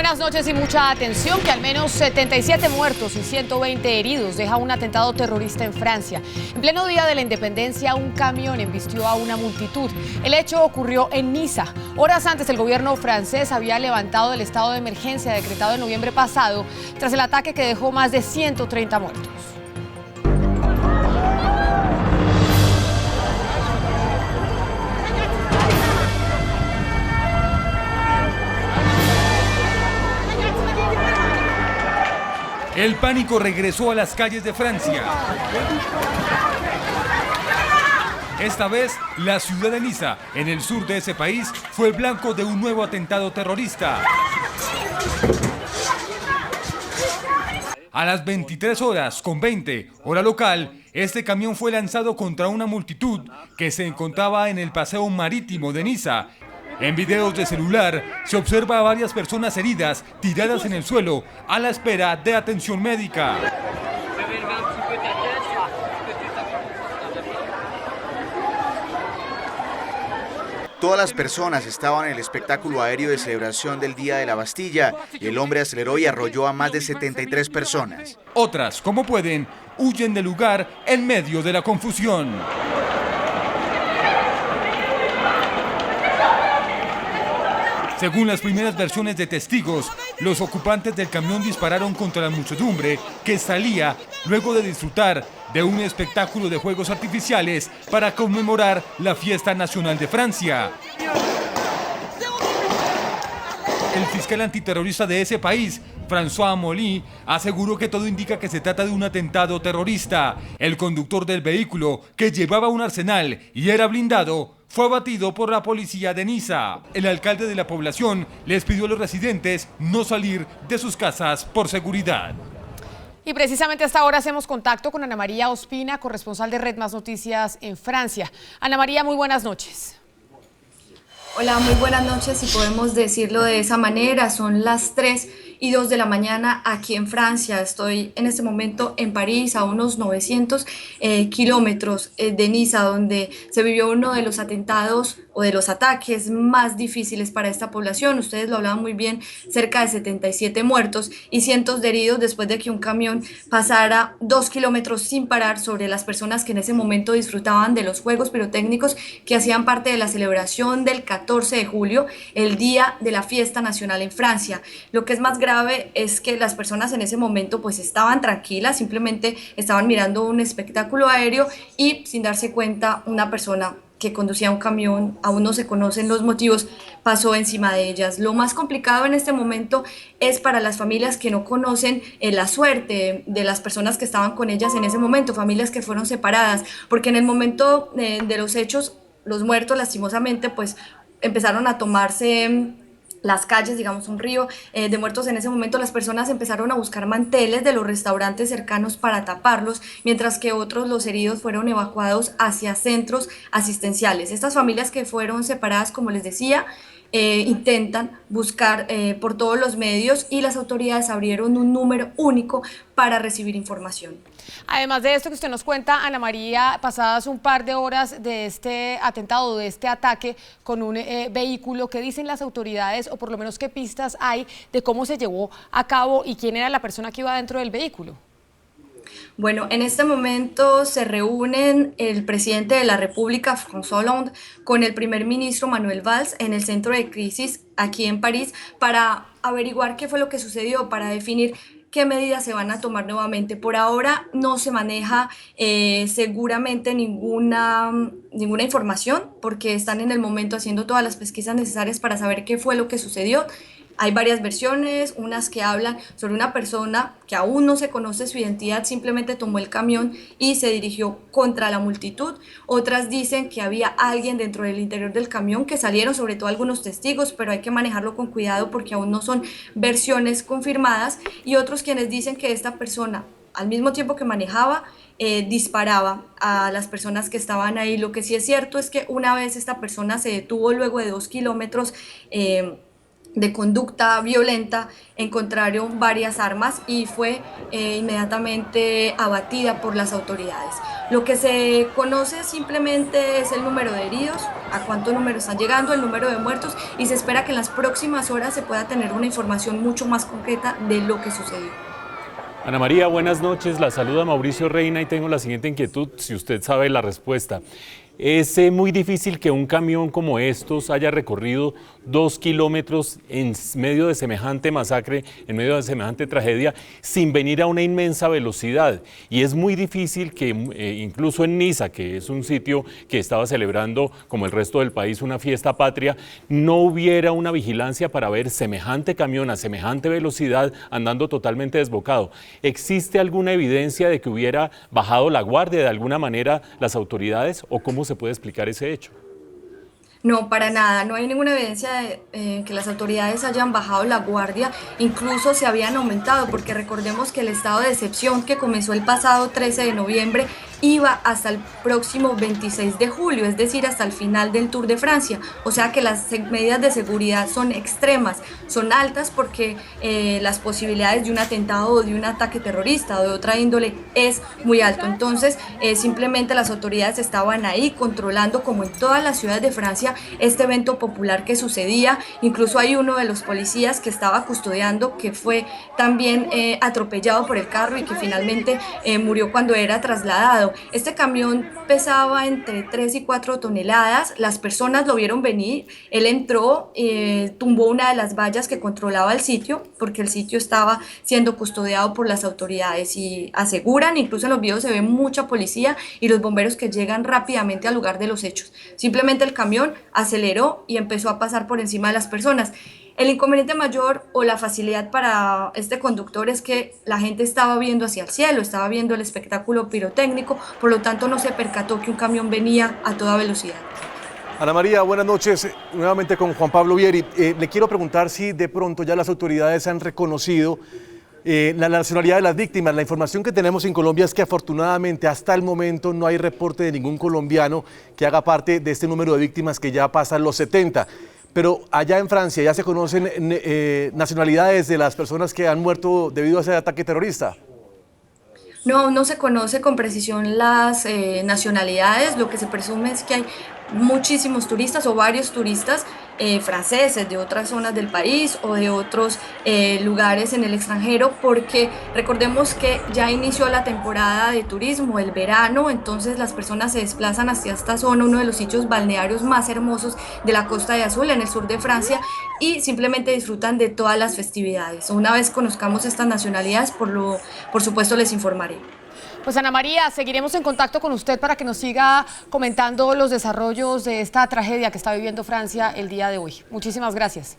Buenas noches y mucha atención, que al menos 77 muertos y 120 heridos deja un atentado terrorista en Francia. En pleno día de la independencia, un camión embistió a una multitud. El hecho ocurrió en Niza. Horas antes, el gobierno francés había levantado el estado de emergencia decretado en noviembre pasado tras el ataque que dejó más de 130 muertos. El pánico regresó a las calles de Francia. Esta vez, la ciudad de Niza, en el sur de ese país, fue el blanco de un nuevo atentado terrorista. A las 23:20, hora local, este camión fue lanzado contra una multitud que se encontraba en el paseo marítimo de Niza. En videos de celular se observa a varias personas heridas tiradas en el suelo a la espera de atención médica. Todas las personas estaban en el espectáculo aéreo de celebración del Día de la Bastilla y el hombre aceleró y arrolló a más de 73 personas. Otras, como pueden, huyen del lugar en medio de la confusión. Según las primeras versiones de testigos, los ocupantes del camión dispararon contra la muchedumbre que salía luego de disfrutar de un espectáculo de fuegos artificiales para conmemorar la fiesta nacional de Francia. El fiscal antiterrorista de ese país, François Molly, aseguró que todo indica que se trata de un atentado terrorista. El conductor del vehículo, que llevaba un arsenal y era blindado, fue abatido por la policía de Niza. El alcalde de la población les pidió a los residentes no salir de sus casas por seguridad. Y precisamente hasta ahora hacemos contacto con Ana María Ospina, corresponsal de Red Más Noticias en Francia. Ana María, muy buenas noches. Hola, muy buenas noches, si podemos decirlo de esa manera. Son las 3:02 de la mañana aquí en Francia. Estoy en este momento en París, a unos 900 kilómetros de Niza, donde se vivió uno de los atentados o de los ataques más difíciles para esta población. Ustedes lo hablaban muy bien, cerca de 77 muertos y cientos de heridos después de que un camión pasara 2 kilómetros sin parar sobre las personas que en ese momento disfrutaban de los juegos pirotécnicos que hacían parte de la celebración del 14 de julio, el día de la fiesta nacional en Francia. Lo que es más grave es que las personas en ese momento pues estaban tranquilas, simplemente estaban mirando un espectáculo aéreo y sin darse cuenta una persona que conducía un camión, aún no se conocen los motivos, pasó encima de ellas. Lo más complicado en este momento es para las familias que no conocen la suerte de las personas que estaban con ellas en ese momento, familias que fueron separadas, porque en el momento de los hechos, los muertos lastimosamente pues empezaron a tomarse las calles, digamos un río de muertos. En ese momento las personas empezaron a buscar manteles de los restaurantes cercanos para taparlos, mientras que otros, los heridos, fueron evacuados hacia centros asistenciales. Estas familias que fueron separadas, como les decía, intentan buscar por todos los medios y las autoridades abrieron un número único para recibir información. Además de esto que usted nos cuenta, Ana María, pasadas un par de horas de este atentado, de este ataque con un vehículo, ¿qué dicen las autoridades o por lo menos qué pistas hay de cómo se llevó a cabo y quién era la persona que iba dentro del vehículo? Bueno, en este momento se reúnen el presidente de la República, François Hollande, con el primer ministro Manuel Valls en el centro de crisis aquí en París para averiguar qué fue lo que sucedió, para definir qué medidas se van a tomar nuevamente. Por ahora no se maneja seguramente ninguna información, porque están en el momento haciendo todas las pesquisas necesarias para saber qué fue lo que sucedió. Hay varias versiones, unas que hablan sobre una persona que aún no se conoce su identidad, simplemente tomó el camión y se dirigió contra la multitud. Otras dicen que había alguien dentro del interior del camión, que salieron sobre todo algunos testigos, pero hay que manejarlo con cuidado porque aún no son versiones confirmadas. Y otros quienes dicen que esta persona, al mismo tiempo que manejaba, disparaba a las personas que estaban ahí. Lo que sí es cierto es que una vez esta persona se detuvo luego de 2 kilómetros de conducta violenta, encontraron varias armas y fue inmediatamente abatida por las autoridades. Lo que se conoce simplemente es el número de heridos, a cuántos números están llegando, el número de muertos, y se espera que en las próximas horas se pueda tener una información mucho más concreta de lo que sucedió. Ana María, buenas noches. La saluda Mauricio Reina y tengo la siguiente inquietud, si usted sabe la respuesta. Es muy difícil que un camión como estos haya recorrido 2 kilómetros en medio de semejante masacre, en medio de semejante tragedia, sin venir a una inmensa velocidad. Y es muy difícil que incluso en Niza, que es un sitio que estaba celebrando, como el resto del país, una fiesta patria, no hubiera una vigilancia para ver semejante camión a semejante velocidad andando totalmente desbocado. ¿Existe alguna evidencia de que hubiera bajado la guardia de alguna manera las autoridades o cómo se puede explicar ese hecho? No, para nada, no hay ninguna evidencia de que las autoridades hayan bajado la guardia, incluso se habían aumentado, porque recordemos que el estado de excepción que comenzó el pasado 13 de noviembre iba hasta el próximo 26 de julio, es decir, hasta el final del Tour de Francia, o sea que las medidas de seguridad son extremas, son altas porque las posibilidades de un atentado o de un ataque terrorista o de otra índole es muy alto. Entonces simplemente las autoridades estaban ahí controlando, como en todas las ciudades de Francia, este evento popular que sucedía. Incluso hay uno de los policías que estaba custodiando que fue también atropellado por el carro y que finalmente murió cuando era trasladado. Este camión pesaba entre 3 y 4 toneladas, las personas lo vieron venir, él entró, tumbó una de las vallas que controlaba el sitio, porque el sitio estaba siendo custodiado por las autoridades y aseguran, incluso en los videos se ve mucha policía y los bomberos que llegan rápidamente al lugar de los hechos. Simplemente el camión aceleró y empezó a pasar por encima de las personas. El inconveniente mayor o la facilidad para este conductor es que la gente estaba viendo hacia el cielo, estaba viendo el espectáculo pirotécnico, por lo tanto no se percató que un camión venía a toda velocidad. Ana María, buenas noches. Nuevamente con Juan Pablo Vieri. Le quiero preguntar si de pronto ya las autoridades han reconocido la nacionalidad de las víctimas. La información que tenemos en Colombia es que afortunadamente hasta el momento no hay reporte de ningún colombiano que haga parte de este número de víctimas que ya pasan los 70. Pero allá en Francia ya se conocen nacionalidades de las personas que han muerto debido a ese ataque terrorista. No se conoce con precisión las nacionalidades, lo que se presume es que hay muchísimos turistas o varios turistas franceses de otras zonas del país o de otros lugares en el extranjero, porque recordemos que ya inició la temporada de turismo, el verano, entonces las personas se desplazan hacia esta zona, uno de los sitios balnearios más hermosos de la Costa de Azul, en el sur de Francia, y simplemente disfrutan de todas las festividades. Una vez conozcamos estas nacionalidades, por supuesto les informaré. Pues Ana María, seguiremos en contacto con usted para que nos siga comentando los desarrollos de esta tragedia que está viviendo Francia el día de hoy. Muchísimas gracias.